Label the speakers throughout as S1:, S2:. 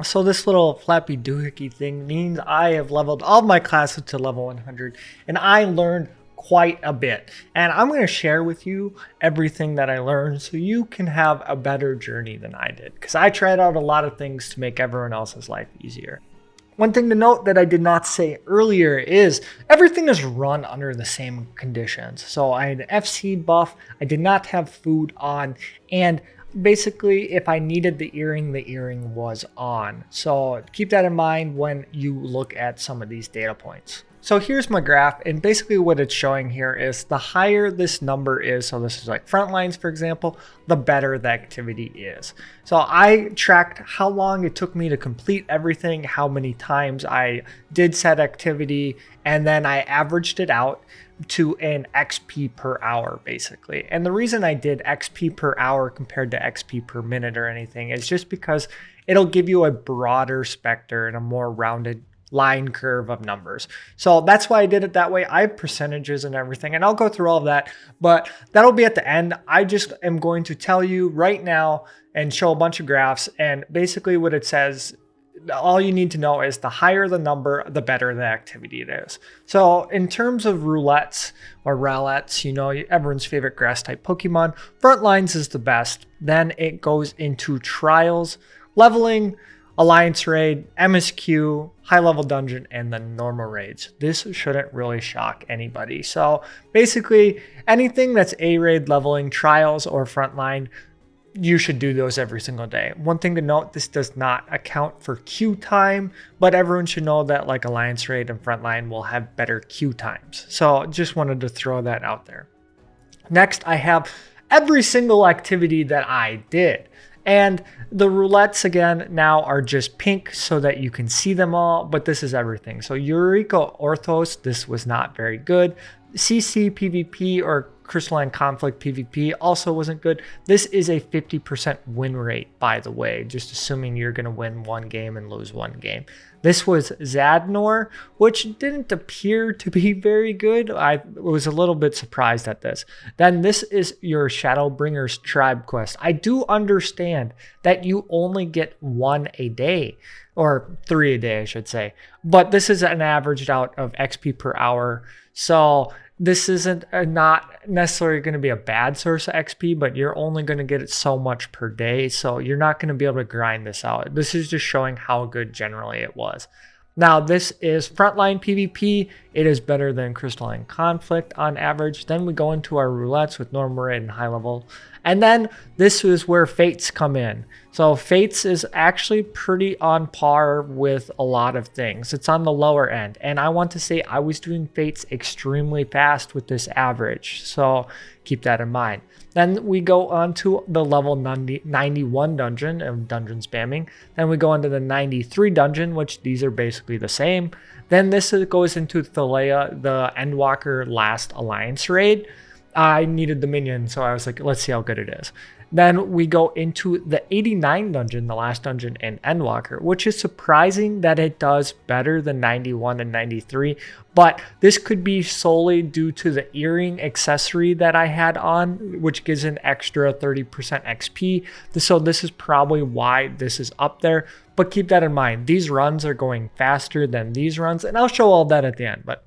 S1: So this little flappy doohickey thing means I have leveled all of my classes to level 100, and I learned quite a bit. And I'm going to share with you everything that I learned so you can have a better journey than I did, because I tried out a lot of things to make everyone else's life easier. One thing to note that I did not say earlier is everything is run under the same conditions. So I had an FC buff, I did not have food on, and basically if I needed the earring was on. So keep that in mind when you look at some of these data points. So here's my graph, and basically what it's showing here is the higher this number is, so this is like Frontlines for example, the better the activity is. So I tracked how long it took me to complete everything, how many times I did said activity, and then I averaged it out to an XP per hour basically. And the reason I did XP per hour compared to XP per minute or anything is just because it'll give you a broader specter and a more rounded line curve of numbers. So that's why I did it that way. I have percentages and everything, and I'll go through all of that, but that'll be at the end. I just am going to tell you right now and show a bunch of graphs, and basically what it says, all you need to know is the higher the number, the better the activity it is. So in terms of roulettes or roulettes, you know, everyone's favorite grass type Pokemon, Frontlines is the best. Then it goes into trials, leveling, Alliance Raid, MSQ, High Level Dungeon, and the normal raids. This shouldn't really shock anybody. So basically anything that's A raid, leveling, trials, or frontline, you should do those every single day. One thing to note, this does not account for queue time, but everyone should know that like Alliance Raid and Frontline will have better queue times. So just wanted to throw that out there. Next, I have every single activity that I did. And the roulettes again now are just pink so that you can see them all, but this is everything. So Eureka Orthos, this was not very good. CC PvP or Crystalline Conflict PvP also wasn't good. This is a 50% win rate, by the way, just assuming you're going to win one game and lose one game. This was Zador, which didn't appear to be very good. I was a little bit surprised at this. Then this is your Shadowbringer's Tribe quest. I do understand that you only get one a day, or 3 a day, I should say. But this is an averaged out of XP per hour. So this isn't not necessarily going to be a bad source of XP, but you're only going to get it so much per day. So you're not going to be able to grind this out. This is just showing how good generally it was. Now this is Frontline PvP. It is better than Crystalline Conflict on average. Then we go into our roulettes with normal raid and high level. And then this is where Fates come in. So Fates is actually pretty on par with a lot of things. It's on the lower end. And I want to say I was doing Fates extremely fast with this average. So keep that in mind. Then we go on to the level 91 dungeon of dungeon spamming. Then we go into the 93 dungeon, which these are basically the same. Then this goes into Thalea, the Endwalker last Alliance raid. I needed the minion, so I was like, let's see how good it is. Then we go into the 89 dungeon, the last dungeon in Endwalker, which is surprising that it does better than 91 and 93. But this could be solely due to the earring accessory that I had on, which gives an extra 30% XP. So this is probably why this is up there. But keep that in mind. These runs are going faster than these runs, and I'll show all that at the end. But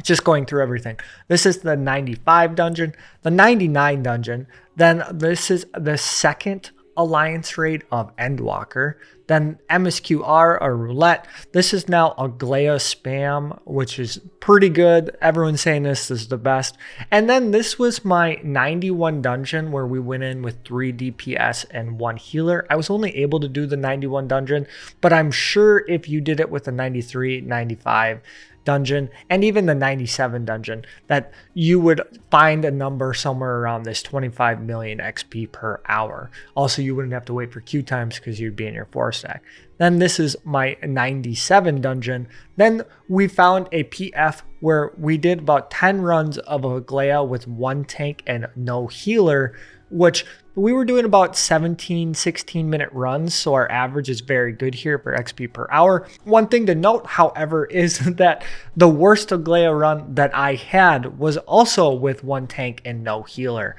S1: just going through everything. This is the 95 dungeon, the 99 dungeon. Then this is the second Alliance raid of Endwalker. Then MSQR or Roulette. This is now a Glea spam, which is pretty good. Everyone's saying this is the best. And then this was my 91 dungeon where we went in with 3 DPS and 1 healer. I was only able to do the 91 dungeon, but I'm sure if you did it with the 93, 95, dungeon and even the 97 dungeon that you would find a number somewhere around this 25 million XP per hour. Also, you wouldn't have to wait for queue times because you'd be in your 4-stack. Then this is my 97 dungeon. Then we found a PF where we did about 10 runs of a Glea with 1 tank and no healer, which we were doing about 17, 16 minute runs. So our average is very good here for XP per hour. One thing to note, however, is that the worst Glea run that I had was also with 1 tank and no healer.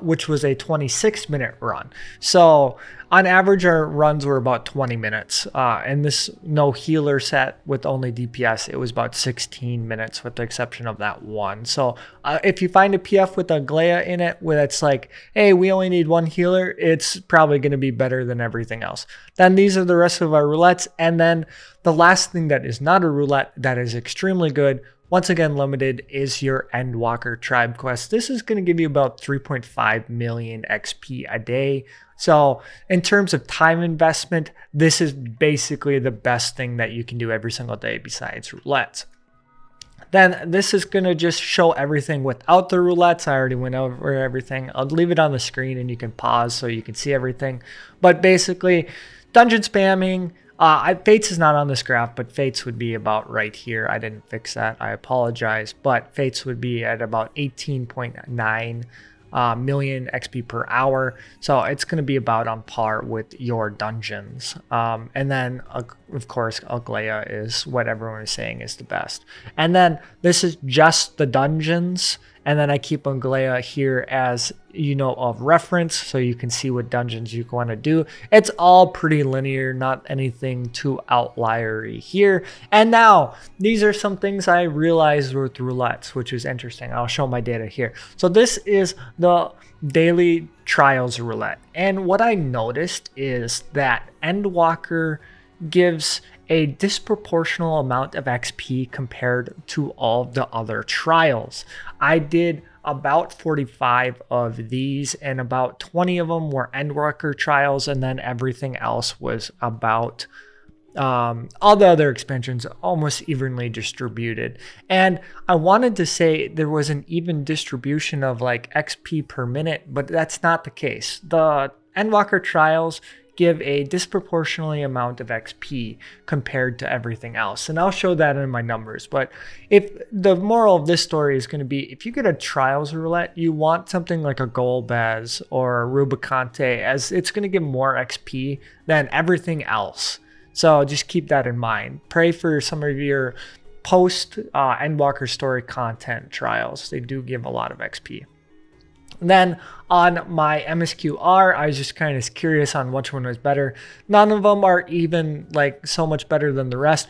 S1: which was a 26-minute run. So on average, our runs were about 20 minutes. And this no healer set with only DPS, it was about 16 minutes with the exception of that one. So if you find a PF with a Glea in it, where it's like, hey, we only need one healer, it's probably going to be better than everything else. Then these are the rest of our roulettes. And then the last thing that is not a roulette that is extremely good, once again limited, is your Endwalker Tribe quest. This is going to give you about 3.5 million XP a day. So in terms of time investment, this is basically the best thing that you can do every single day besides roulettes. Then this is going to just show everything without the roulettes. I already went over everything. I'll leave it on the screen and you can pause so you can see everything. But basically, dungeon spamming. Fates is not on this graph, but Fates would be about right here. I didn't fix that. I apologize. But Fates would be at about 18.9 million XP per hour. So it's going to be about on par with your dungeons. And then, of course, Glea is what everyone is saying is the best. And then this is just the dungeons. And then I keep Glea here as, of reference so you can see what dungeons you want to do. It's all pretty linear, not anything too outliery here. And now, these are some things I realized with roulettes, which is interesting. I'll show my data here. So this is the daily trials roulette. And what I noticed is that Endwalker gives a disproportional amount of XP compared to all the other trials. I did about 45 of these, and about 20 of them were Endwalker trials, and then everything else was about all the other expansions almost evenly distributed. And I wanted to say there was an even distribution of like XP per minute, but that's not the case. The Endwalker trials give a disproportionately amount of XP compared to everything else. And I'll show that in my numbers. But if the moral of this story is going to be, if you get a trials roulette, you want something like a Golbez or a Rubicante, as it's going to give more XP than everything else. So just keep that in mind. Pray for some of your post Endwalker story content trials. They do give a lot of XP. Then on my MSQR, I was just kind of curious on which one was better. None of them are even like so much better than the rest.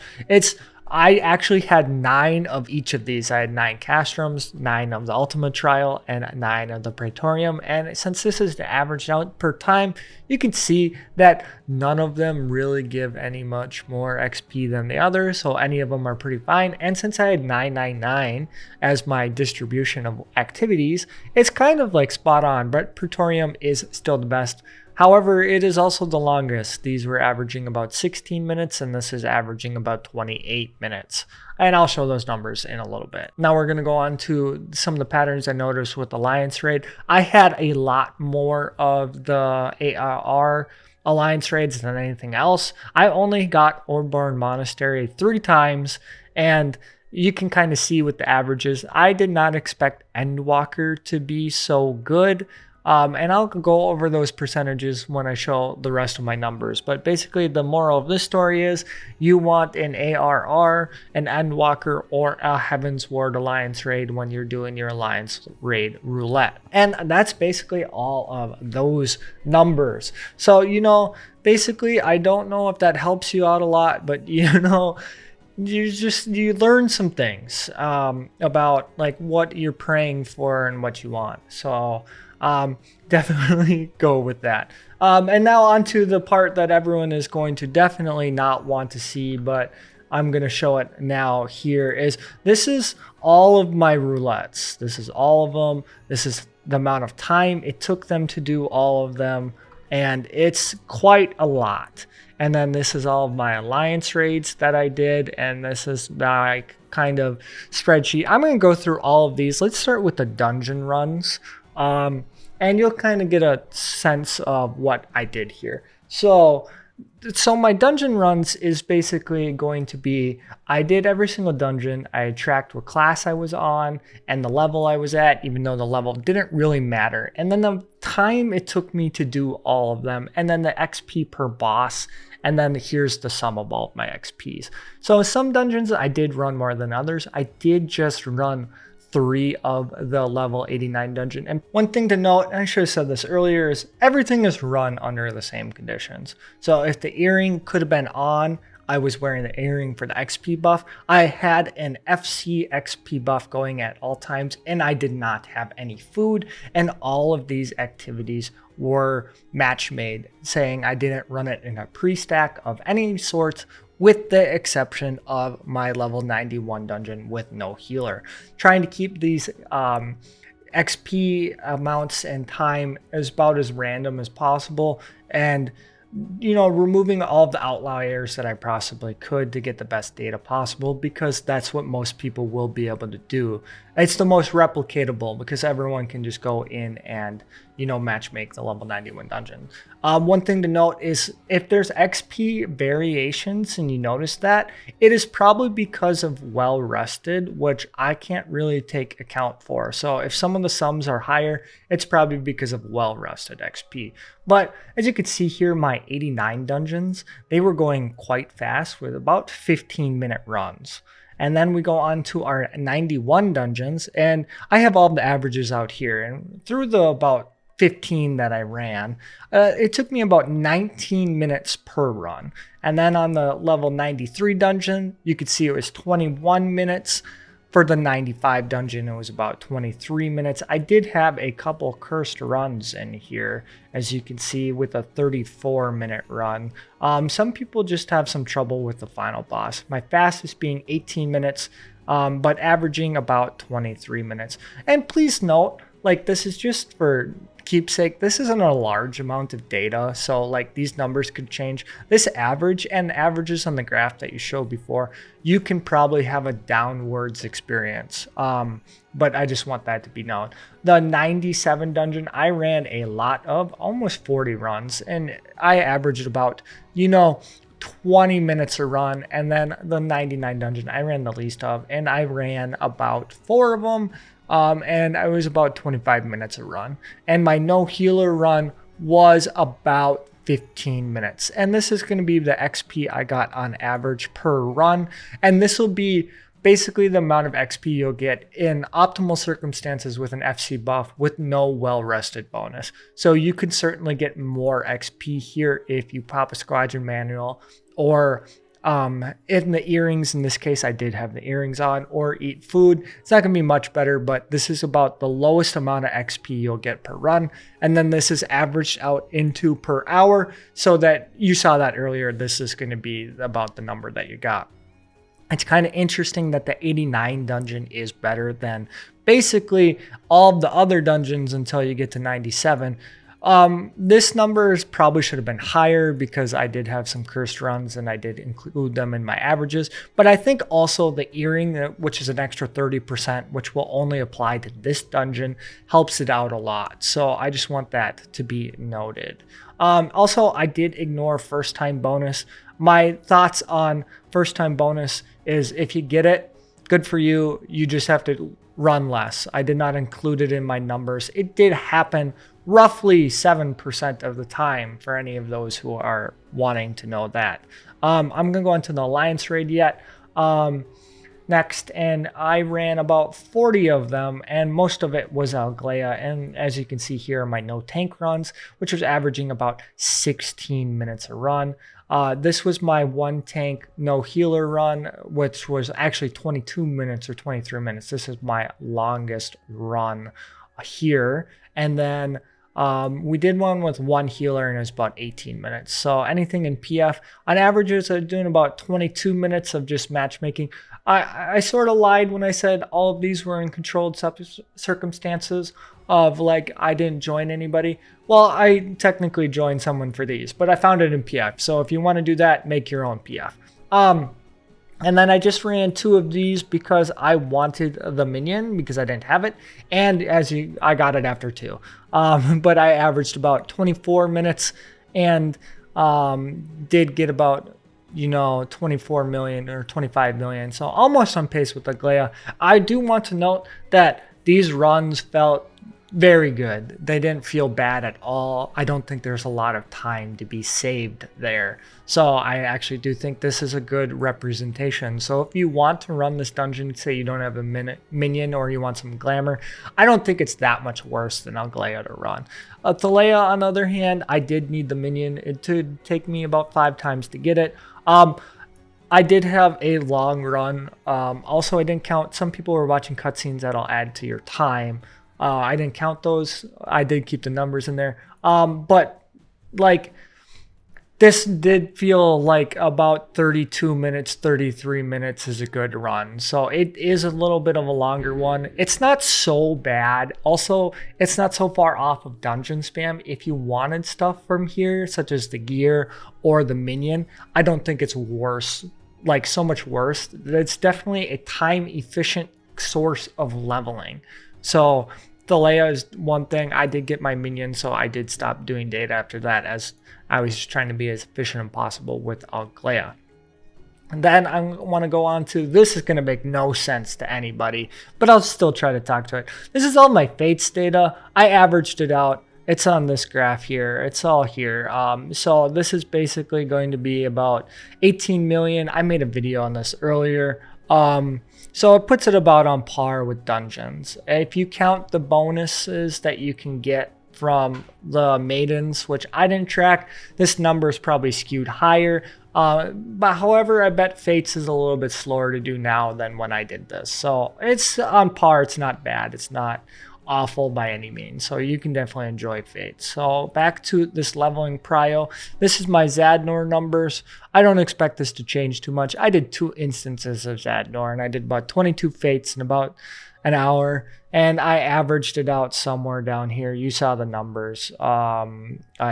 S1: I actually had 9 of each of these. I had 9 Castrums, 9 of the Ultima Trial, and 9 of the Praetorium. And since this is the average out per time, you can see that none of them really give any much more XP than the others. So any of them are pretty fine. And since I had 999 as my distribution of activities, it's kind of like spot on. But Praetorium is still the best. However, it is also the longest. These were averaging about 16 minutes, and this is averaging about 28 minutes. And I'll show those numbers in a little bit. Now we're going to go on to some of the patterns I noticed with Alliance Raid. I had a lot more of the ARR Alliance Raids than anything else. I only got Oreborn Monastery 3 times, and you can kind of see with the averages. I did not expect Endwalker to be so good. And I'll go over those percentages when I show the rest of my numbers. But basically, the moral of this story is you want an ARR, an Endwalker, or a Heaven's Ward Alliance Raid when you're doing your Alliance Raid roulette. And that's basically all of those numbers. So, basically, I don't know if that helps you out a lot, but you learn some things about like what you're praying for and what you want. So definitely go with that. And now on to the part that everyone is going to definitely not want to see, but I'm going to show it now here. This is all of my roulettes. This is all of them. This is the amount of time it took them to do all of them. And it's quite a lot. And then this is all of my alliance raids that I did. And this is my kind of spreadsheet. I'm going to go through all of these. Let's start with the dungeon runs. And you'll kind of get a sense of what I did here. So my dungeon runs is basically going to be, I did every single dungeon. I tracked what class I was on and the level I was at, even though the level didn't really matter. And then the time it took me to do all of them, and then the XP per boss. And then here's the sum of all of my XPs. So some dungeons I did run more than others. I did just run 3 of the level 89 dungeon. And one thing to note, and I should have said this earlier, is everything is run under the same conditions. So if the earring could have been on, I was wearing the earring for the XP buff. I had an FC XP buff going at all times, and I did not have any food. And all of these activities were match made, saying I didn't run it in a pre-stack of any sort, with the exception of my level 91 dungeon with no healer. Trying to keep these XP amounts and time as about as random as possible, and removing all of the outliers that I possibly could to get the best data possible, because that's what most people will be able to do. It's the most replicatable because everyone can just go in and, match make the level 91 dungeon. One thing to note is if there's XP variations and you notice that, it is probably because of well rested, which I can't really take account for. So if some of the sums are higher, it's probably because of well rested XP. But as you can see here, my 89 dungeons, they were going quite fast with about 15-minute runs. And then we go on to our 91 dungeons, and I have all the averages out here. And through the about 15 that I ran, it took me about 19 minutes per run. And then on the level 93 dungeon, you could see it was 21 minutes. For the 95 dungeon, it was about 23 minutes. I did have a couple cursed runs in here, as you can see, with a 34-minute run. Some people just have some trouble with the final boss. My fastest being 18 minutes, but averaging about 23 minutes. And please note, this is just for keepsake. This isn't a large amount of data, so these numbers could change. This average and averages on the graph that you showed before, you can probably have a downwards experience, but I just want that to be known. The 97 dungeon, I ran a lot of, almost 40 runs, and I averaged about 20 minutes a run. And then the 99 dungeon, I ran the least of, and I ran about 4 of them. And I was about 25 minutes a run. And my no healer run was about 15 minutes. And this is going to be the XP I got on average per run. And this will be basically the amount of XP you'll get in optimal circumstances with an FC buff with no well-rested bonus. So you could certainly get more XP here if you pop a squadron manual, or in the earrings. In this case, I did have the earrings on, or eat food. It's not going to be much better, but this is about the lowest amount of XP you'll get per run. And then this is averaged out into per hour, so that you saw that earlier. This is going to be about the number that you got. It's kind of interesting that the 89 dungeon is better than basically all of the other dungeons until you get to 97. This number probably should have been higher because I did have some cursed runs and I did include them in my averages. But I think also the earring, which is an extra 30%, which will only apply to this dungeon, helps it out a lot. So I just want that to be noted. Also, I did ignore first time bonus. My thoughts on first time bonus is if you get it, good for you. You just have to run less. I did not include it in my numbers. It did happen roughly 7% of the time for any of those who are wanting to know that. I'm going to go into the Alliance raid yet next, and I ran about 40 of them, and most of it was Alglea. And as you can see here, my no tank runs, which was averaging about 16 minutes a run. This was my one tank no healer run, which was actually 22 minutes or 23 minutes. This is my longest run here. And then we did one with one healer, and it was about 18 minutes. So anything in PF, on averages, I'm doing about 22 minutes of just matchmaking. I sort of lied when I said all of these were in controlled circumstances of I didn't join anybody. Well, I technically joined someone for these, but I found it in PF. So if you want to do that, make your own PF. And then I just ran 2 of these because I wanted the minion because I didn't have it. And I got it after 2. But I averaged about 24 minutes and did get about 24 million or 25 million. So almost on pace with Alglea. I do want to note that these runs felt very good. They didn't feel bad at all. I don't think there's a lot of time to be saved there. So I actually do think this is a good representation. So if you want to run this dungeon, say you don't have a minion or you want some glamour, I don't think it's that much worse than Aglaia to run. Thalea, on the other hand, I did need the minion. It would take me about 5 times to get it. I did have a long run. Also, I didn't count. Some people were watching cutscenes that'll add to your time. I didn't count those. I did keep the numbers in there. But like this did feel like about 32 minutes, 33 minutes is a good run. So it is a little bit of a longer one. It's not so bad. Also, it's not so far off of dungeon spam. If you wanted stuff from here, such as the gear or the minion, I don't think it's worse, like so much worse. It's definitely a time efficient source of leveling. So Thalea is one thing. I did get my minion, so I did stop doing data after that, as I was just trying to be as efficient as possible with Aglaia. And then I want to go on to, this is going to make no sense to anybody, but I'll still try to talk to it. This is all my fates data. I averaged it out. It's on this graph here. It's all here. So this is basically going to be about 18 million. I made a video on this earlier. So it puts it about on par with dungeons. If you count the bonuses that you can get from the maidens, which I didn't track, this number is probably skewed higher. But however, I bet Fates is a little bit slower to do now than when I did this. So it's on par. It's not bad. It's not awful by any means. So you can definitely enjoy Fates. So back to this leveling prio. This is my Zador numbers. I don't expect this to change too much. I did 2 instances of Zador and I did about 22 Fates in about an hour, and I averaged it out somewhere down here. You saw the numbers. I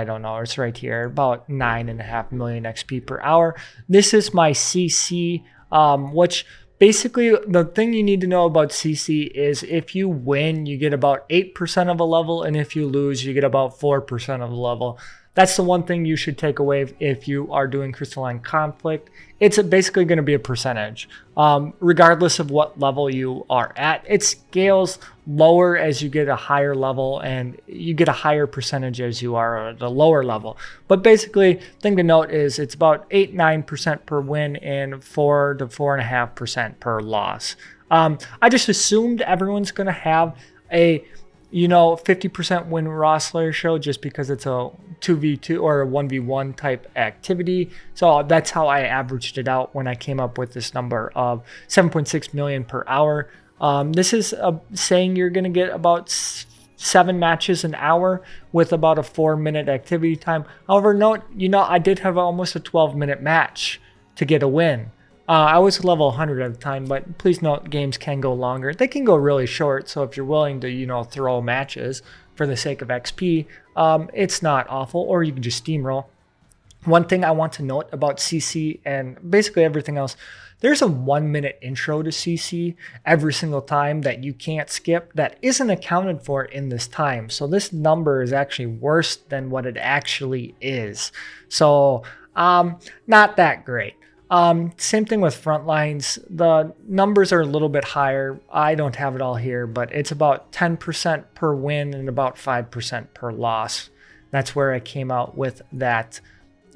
S1: don't know. It's right here. About 9.5 million XP per hour. This is my CC, which basically the thing you need to know about CC is if you win, you get about 8% of a level, and if you lose, you get about 4% of a level. That's the one thing you should take away if you are doing Crystalline Conflict. It's basically going to be a percentage. Regardless of what level you are at, it scales lower as you get a higher level, and you get a higher percentage as you are at a lower level. But basically, thing to note is it's about 8-9% per win and 4 to 4.5% per loss. I just assumed everyone's going to have a 50% win Raw Slayer show just because it's a 2v2 or a 1v1 type activity. So that's how I averaged it out when I came up with this number of 7.6 million per hour. This is saying you're going to get about 7 matches an hour with about a 4-minute activity time. However, note, I did have almost a 12-minute match to get a win. I was level 100 at the time, but please note games can go longer. They can go really short, so if you're willing to, throw matches for the sake of XP, it's not awful, or you can just steamroll. One thing I want to note about CC and basically everything else, there's a 1-minute intro to CC every single time that you can't skip that isn't accounted for in this time. So this number is actually worse than what it actually is. So not that great. Same thing with Frontlines. The numbers are a little bit higher. I don't have it all here, but it's about 10% per win and about 5% per loss. That's where I came out with that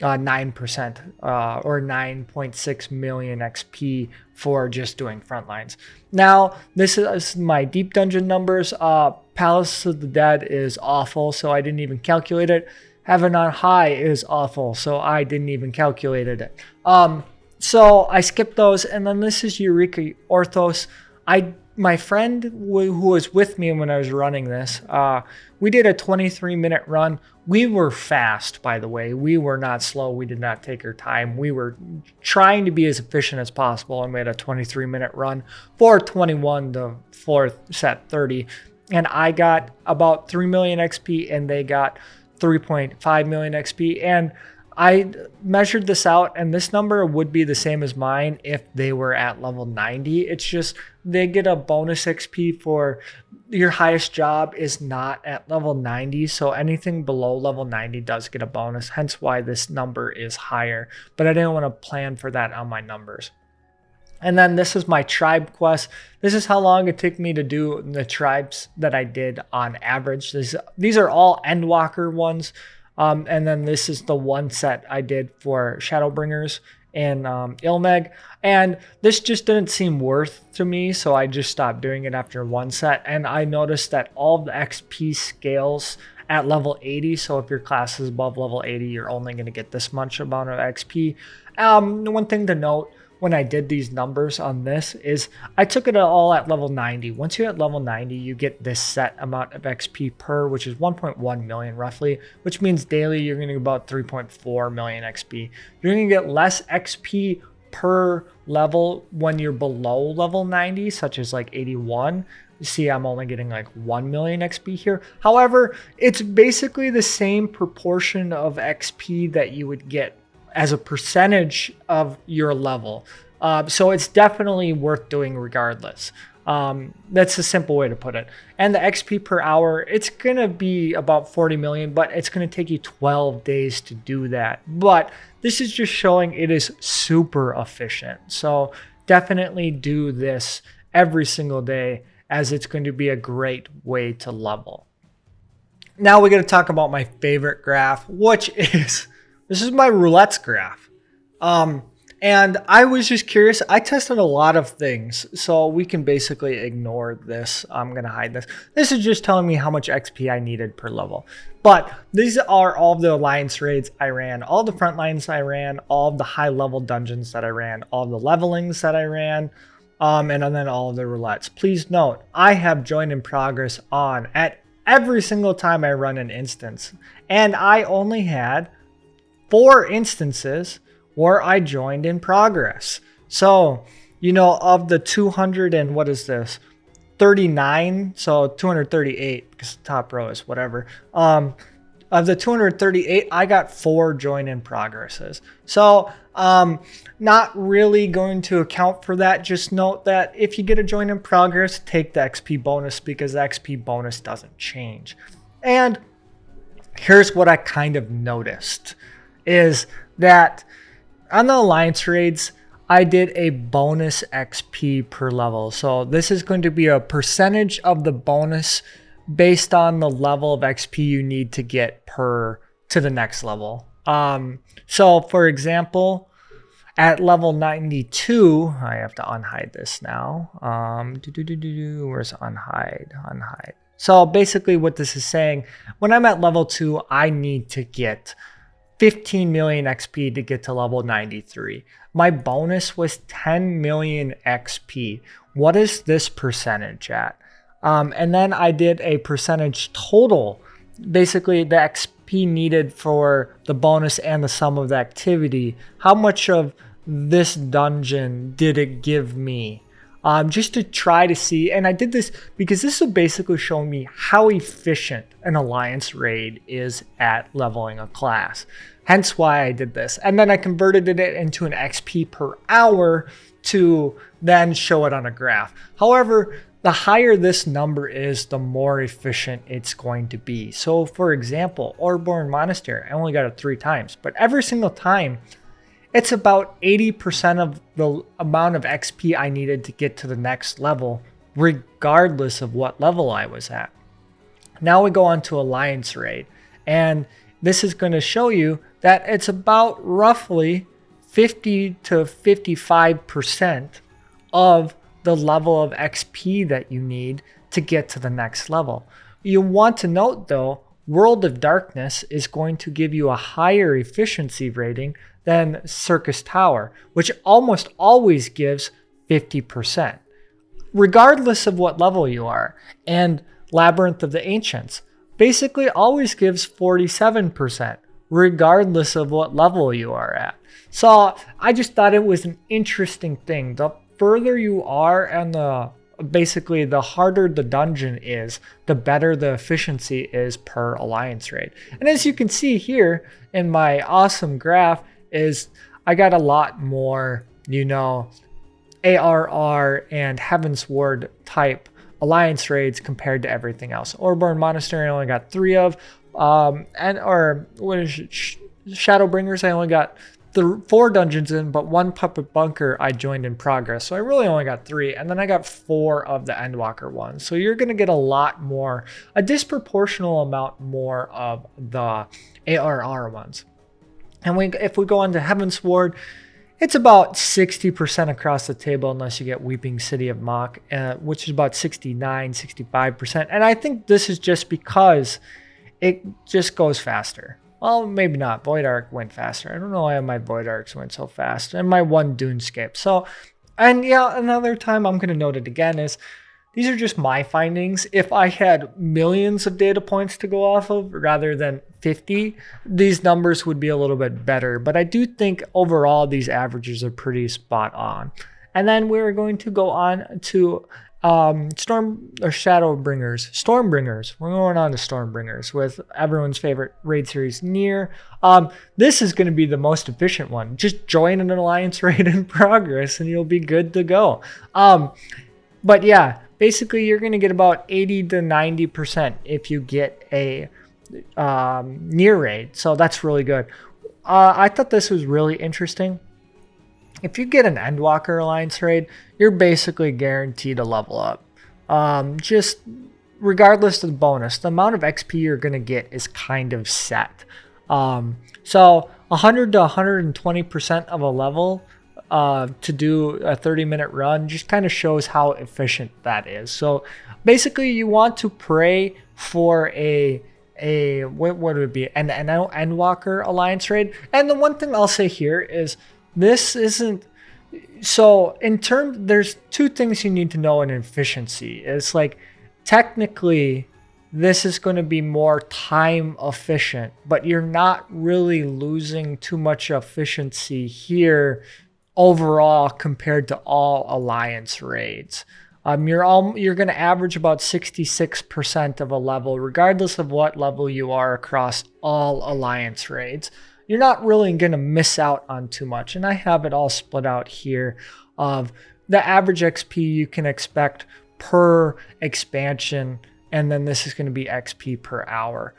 S1: 9% or 9.6 million XP for just doing Frontlines. Now, this is my deep dungeon numbers. Palace of the Dead is awful, so I didn't even calculate it. Heaven on High is awful, so I didn't even calculate it. So I skipped those, and then this is Eureka Orthos. My friend who was with me when I was running this, we did a 23-minute run. We were fast, by the way. We were not slow. We did not take our time. We were trying to be as efficient as possible, and we had a 23-minute run for 21 to 4th set 30. And I got about 3 million XP, and they got 3.5 million XP. And I measured this out, and this number would be the same as mine if they were at level 90. It's just they get a bonus XP for your highest job is not at level 90. So anything below level 90 does get a bonus, hence why this number is higher. But I didn't want to plan for that on my numbers. And then this is my tribe quest. This is how long it took me to do the tribes that I did on average. These are all Endwalker ones. And then this is the one set I did for Shadowbringers and Ilmeg. And this just didn't seem worth to me, so I just stopped doing it after one set. And I noticed that all the XP scales at level 80. So if your class is above level 80, you're only going to get this much amount of XP. One thing to note when I did these numbers on this is I took it all at level 90. Once you're at level 90, you get this set amount of XP per, which is 1.1 million roughly, which means daily you're going to get about 3.4 million XP. You're going to get less XP per level when you're below level 90, such as like 81. You see, I'm only getting like 1 million XP here. However, it's basically the same proportion of XP that you would get as a percentage of your level. So it's definitely worth doing regardless. That's a simple way to put it. And the XP per hour, it's going to be about 40 million, but it's going to take you 12 days to do that. But this is just showing it is super efficient. So definitely do this every single day, as it's going to be a great way to level. Now we're going to talk about my favorite graph, which is... This is my Roulette's graph. And I was just curious. I tested a lot of things, so we can basically ignore this. I'm going to hide this. This is just telling me how much XP I needed per level. But these are all the alliance raids I ran, all the Frontlines I ran, all of the high-level dungeons that I ran, all the levelings that I ran, and then all of the Roulettes. Please note, I have joined in progress on at every single time I run an instance. And I only had 4 instances where I joined in progress. So, you know, of the 200 and what is this? 39, so 238 because the top row is whatever. Of the 238, I got 4 join in progresses. So, not really going to account for that. Just note that if you get a join in progress, take the XP bonus because the XP bonus doesn't change. And here's what I kind of noticed is that on the alliance raids, I did a bonus XP per level. So this is going to be a percentage of the bonus based on the level of XP you need to get to the next level. So for example, at level 92, I have to unhide this now. Where's unhide? So basically what this is saying, when I'm at level 2, I need to get 15 million XP to get to level 93. My bonus was 10 million XP. What is this percentage at? And then I did a percentage total. Basically, the XP needed for the bonus and the sum of the activity. How much of this dungeon did it give me? Just to try to see, and I did this because this will basically show me how efficient an alliance raid is at leveling a class. Hence why I did this. And then I converted it into an XP per hour to then show it on a graph. However, the higher this number is, the more efficient it's going to be. So for example, Orborn Monastery, I only got it 3 times, but every single time, it's about 80% of the amount of XP I needed to get to the next level, regardless of what level I was at. Now we go on to Alliance Raid, and this is going to show you that it's about roughly 50 to 55% of the level of XP that you need to get to the next level. You want to note though, World of Darkness is going to give you a higher efficiency rating than Circus Tower, which almost always gives 50%, regardless of what level you are. And Labyrinth of the Ancients basically always gives 47%, regardless of what level you are at. So I just thought it was an interesting thing. The further you are and basically the harder the dungeon is, the better the efficiency is per alliance raid. And as you can see here in my awesome graph is I got a lot more, ARR and Heaven's Ward type alliance raids compared to everything else. Orborn Monastery I only got 3 of, Shadowbringers I only got the 4 dungeons in, but 1 puppet bunker I joined in progress. So I really only got 3, and then I got 4 of the Endwalker ones. So you're going to get a lot more, a disproportional amount more of the ARR ones. And if we go on to Heavensward, it's about 60% across the table unless you get Weeping City of Mach, which is about 69, 65%. And I think this is just because it just goes faster. Well, maybe not. Void Arc went faster. I don't know why my Void Arcs went so fast. And my 1 Dune skip. So, and yeah, another time I'm going to note it again is these are just my findings. If I had millions of data points to go off of rather than 50, these numbers would be a little bit better. But I do think overall these averages are pretty spot on. And then we're going to go on to Stormbringers. We're going on to Stormbringers with everyone's favorite raid series, Nier. This is going to be the most efficient one. Just join an alliance raid in progress and you'll be good to go. But yeah, basically you're going to get about 80 to 90% if you get a Nier raid. So that's really good. I thought this was really interesting. If you get an Endwalker Alliance raid, you're basically guaranteed to level up. Just regardless of the bonus, the amount of XP you're going to get is kind of set. So 100 to 120% of a level to do a 30-minute run just kind of shows how efficient that is. So basically you want to pray for what would it be? An Endwalker Alliance raid. And the one thing I'll say here is this isn't, so in terms, there's 2 things you need to know in efficiency. It's like, technically, this is going to be more time efficient, but you're not really losing too much efficiency here overall compared to all alliance raids. You're going to average about 66% of a level, regardless of what level you are across all alliance raids. You're not really going to miss out on too much. And I have it all split out here of the average XP you can expect per expansion. And then this is going to be XP per hour.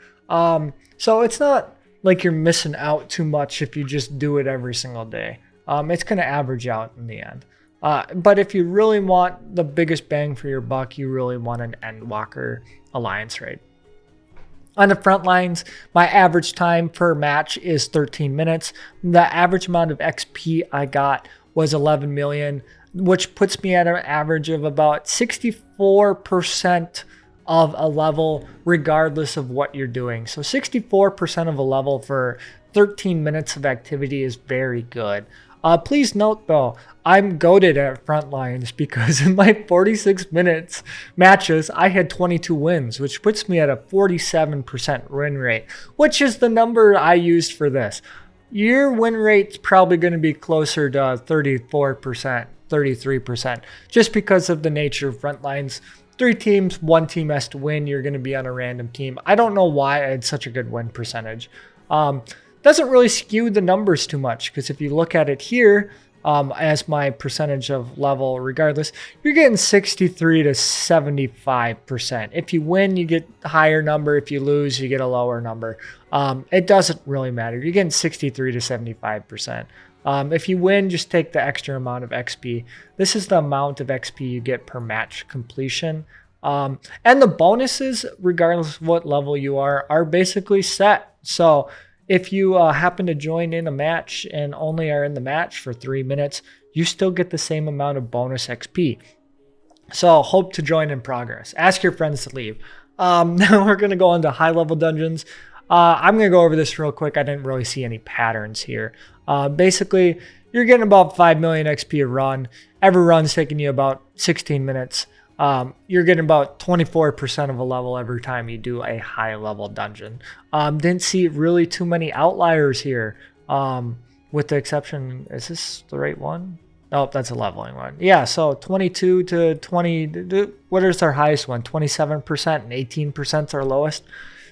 S1: So it's not like you're missing out too much if you just do it every single day. It's going to average out in the end. But if you really want the biggest bang for your buck, you really want an Endwalker Alliance raid. On the Frontlines, my average time per match is 13 minutes. The average amount of XP I got was 11 million, which puts me at an average of about 64% of a level, regardless of what you're doing. So 64% of a level for 13 minutes of activity is very good. Please note though, I'm goated at Frontlines because in my 46 minutes matches, I had 22 wins, which puts me at a 47% win rate, which is the number I used for this. Your win rate's probably going to be closer to 34%, 33%, just because of the nature of Frontlines. 3 teams, 1 team has to win. You're going to be on a random team. I don't know why I had such a good win percentage. Doesn't really skew the numbers too much because if you look at it here as my percentage of level, regardless, you're getting 63 to 75%. If you win, you get a higher number. If you lose, you get a lower number. It doesn't really matter. You're getting 63 to 75%. If you win, just take the extra amount of XP. This is the amount of XP you get per match completion. And the bonuses, regardless of what level you are basically set. So if you happen to join in a match and only are in the match for 3 minutes, you still get the same amount of bonus XP. So hope to join in progress. Ask your friends to leave. Now we're going to go into high-level dungeons. I'm going to go over this real quick. I didn't really see any patterns here. Basically, you're getting about 5 million XP a run. Every run's taking you about 16 minutes. You're getting about 24% of a level every time you do a high-level dungeon. Didn't see really too many outliers here, with the exception, is this the right one? Oh, that's a leveling one. Yeah, so 22 to 20, what is our highest one? 27% and 18% is our lowest.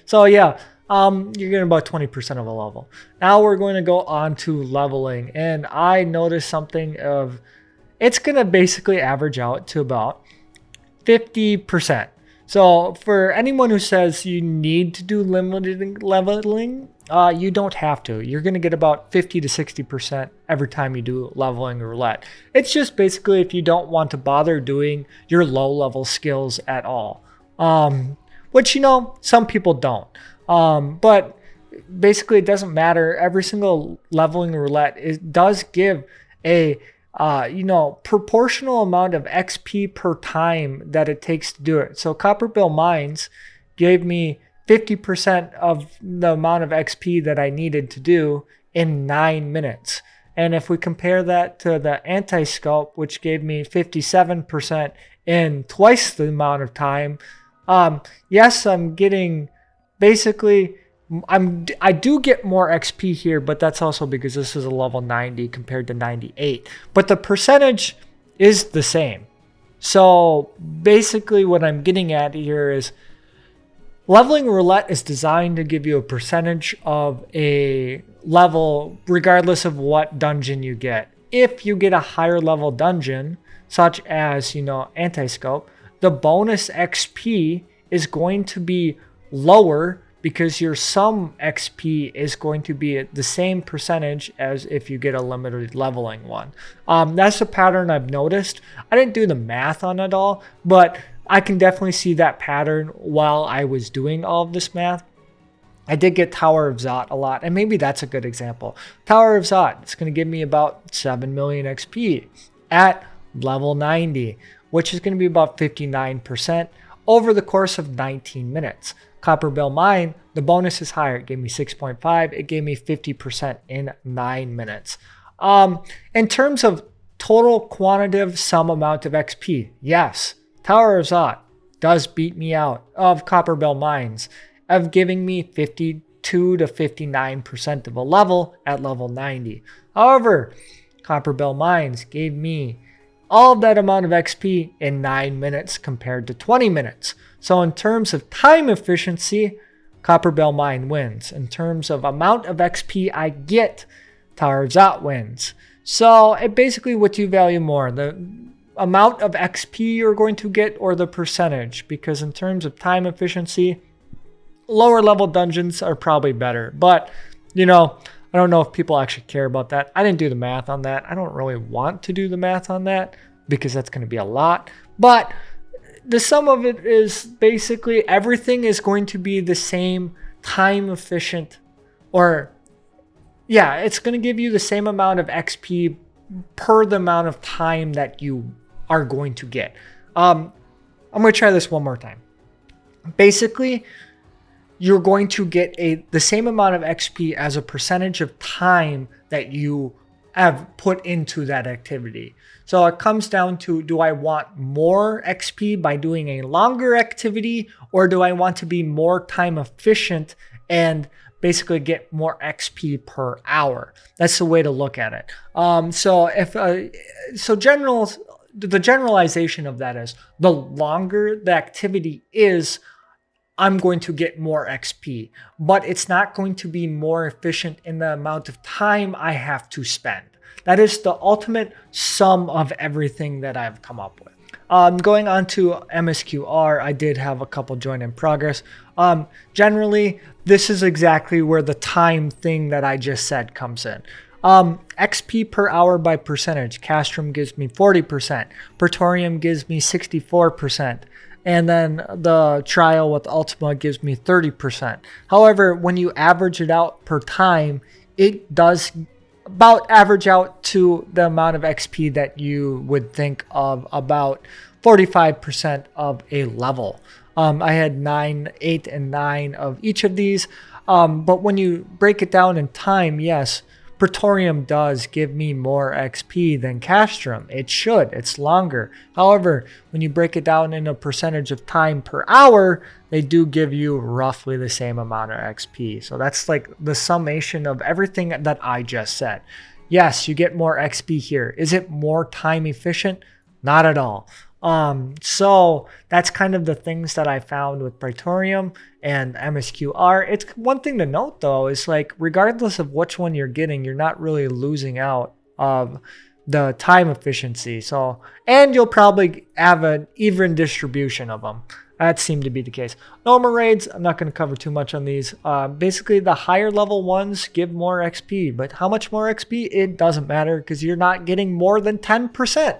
S1: So yeah, you're getting about 20% of a level. Now we're going to go on to leveling, and I noticed something of, it's going to basically average out to about 50%. So for anyone who says you need to do limited leveling, You don't have to. You're going to get about 50 to 60% every time you do leveling roulette. It's just basically if you don't want to bother doing your low level skills at all. Which, some people don't. But basically it doesn't matter. Every single leveling roulette, it does give a proportional amount of XP per time that it takes to do it. So Copperbill Mines gave me 50% of the amount of XP that I needed to do in 9 minutes. And if we compare that to the Anti-Sculpt, which gave me 57% in twice the amount of time, yes, I'm getting basically, I do get more XP here, but that's also because this is a level 90 compared to 98. But the percentage is the same. So basically what I'm getting at here is leveling roulette is designed to give you a percentage of a level regardless of what dungeon you get. If you get a higher level dungeon, such as, Anti-Scope, the bonus XP is going to be lower because your sum XP is going to be the same percentage as if you get a limited leveling one. That's a pattern I've noticed. I didn't do the math on it all, but I can definitely see that pattern while I was doing all of this math. I did get Tower of Zot a lot, and maybe that's a good example. Tower of Zot, it's going to give me about 7 million XP at level 90, which is going to be about 59% over the course of 19 minutes. Copperbill Mine, the bonus is higher. It gave me 6.5. It gave me 50% in 9 minutes. In terms of total quantitative sum amount of XP, yes, Tower of Zot does beat me out of Copperbill Mines of giving me 52 to 59% of a level at level 90. However, Copperbill Mines gave me all of that amount of XP in 9 minutes compared to 20 minutes. So in terms of time efficiency, Copperbill Mine wins. In terms of amount of XP I get, Tower of Zot wins. So it basically what you value more, the amount of XP you're going to get or the percentage, because in terms of time efficiency, lower level dungeons are probably better. But, I don't know if people actually care about that. I didn't do the math on that. I don't really want to do the math on that because that's going to be a lot. But the sum of it is basically everything is going to be the same time efficient, it's going to give you the same amount of XP per the amount of time that you are going to get. I'm going to try this one more time. Basically, you're going to get the same amount of XP as a percentage of time that you have put into that activity. So it comes down to, do I want more XP by doing a longer activity, or do I want to be more time efficient and basically get more XP per hour? That's the way to look at it. The generalization of that is, the longer the activity is, I'm going to get more XP, but it's not going to be more efficient in the amount of time I have to spend. That is the ultimate sum of everything that I've come up with. Going on to MSQR, I did have a couple join in progress. Generally, this is exactly where the time thing that I just said comes in. XP per hour by percentage. Castrum gives me 40%. Praetorium gives me 64%. And then the trial with Ultima gives me 30%. However, when you average it out per time, it does about average out to the amount of XP that you would think of, about 45% of a level. I had 9, 8, and 9 of each of these. But when you break it down in time, yes, Praetorium does give me more XP than Castrum. It should. It's longer. However, when you break it down in a percentage of time per hour, they do give you roughly the same amount of XP. So that's like the summation of everything that I just said. Yes, you get more XP here. Is it more time efficient? Not at all. So that's kind of the things that I found with Praetorium and MSQR. It's one thing to note though, is like, regardless of which one you're getting, you're not really losing out of the time efficiency. So, and you'll probably have an even distribution of them. That seemed to be the case. Normal raids, I'm not going to cover too much on these. Basically, the higher level ones give more XP, but how much more XP? It doesn't matter because you're not getting more than 10%.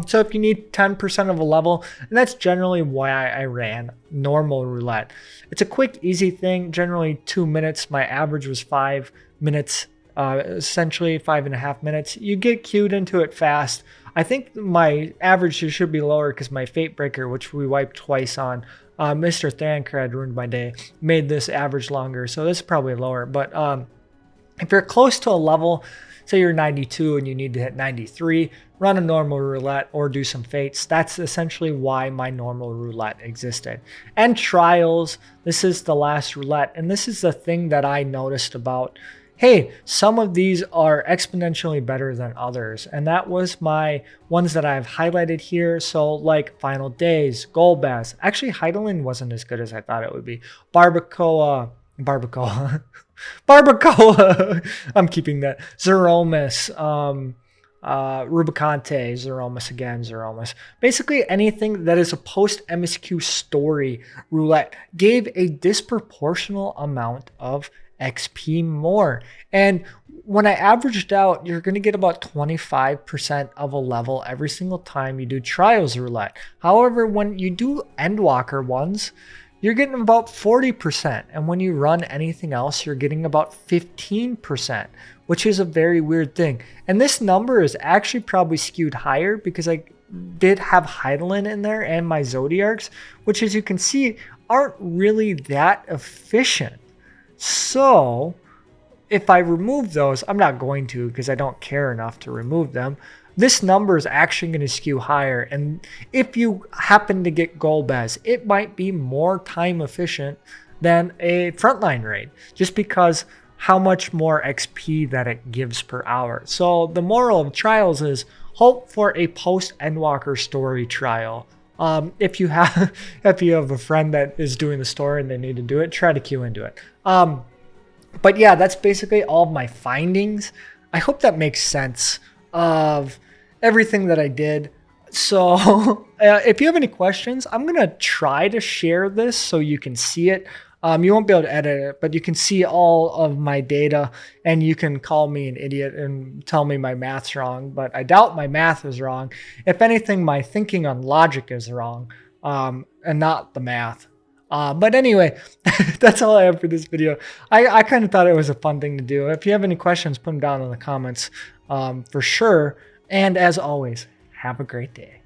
S1: So if you need 10% of a level, and that's generally why I ran normal roulette. It's a quick, easy thing, generally 2 minutes. My average was 5 minutes, essentially 5.5 minutes. You get queued into it fast. I think my average should be lower because my Fate Breaker, which we wiped twice on, Mr. Thancred ruined my day, made this average longer. So this is probably lower. But if you're close to a level, say you're 92 and you need to hit 93, run a normal roulette or do some fates. That's essentially why my normal roulette existed. And trials, this is the last roulette. And this is the thing that I noticed about, hey, some of these are exponentially better than others. And that was my ones that I've highlighted here. So like Final Days, Golbez. Actually, Heidelin wasn't as good as I thought it would be. Barbacoa. I'm keeping that. Zeromus. Rubicante, Zeromus again, Zeromus. Basically anything that is a post-MSQ story roulette gave a disproportional amount of XP more. And when I averaged out, you're going to get about 25% of a level every single time you do trials roulette. However, when you do Endwalker ones, you're getting about 40%. And when you run anything else, you're getting about 15%, which is a very weird thing. And this number is actually probably skewed higher because I did have Heidelin in there and my Zodiarcs, which as you can see, aren't really that efficient. So if I remove those, I'm not going to because I don't care enough to remove them. This number is actually going to skew higher. And if you happen to get Golbez, it might be more time efficient than a frontline raid just because how much more XP that it gives per hour. So the moral of trials is hope for a post Endwalker story trial. If you have a friend that is doing the story and they need to do it, try to queue into it. But yeah, that's basically all of my findings. I hope that makes sense of everything that I did. So if you have any questions, I'm going to try to share this so you can see it. You won't be able to edit it, but you can see all of my data and you can call me an idiot and tell me my math's wrong, but I doubt my math is wrong. If anything, my thinking on logic is wrong, and not the math. But anyway, that's all I have for this video. I kind of thought it was a fun thing to do. If you have any questions, put them down in the comments for sure. And as always, have a great day.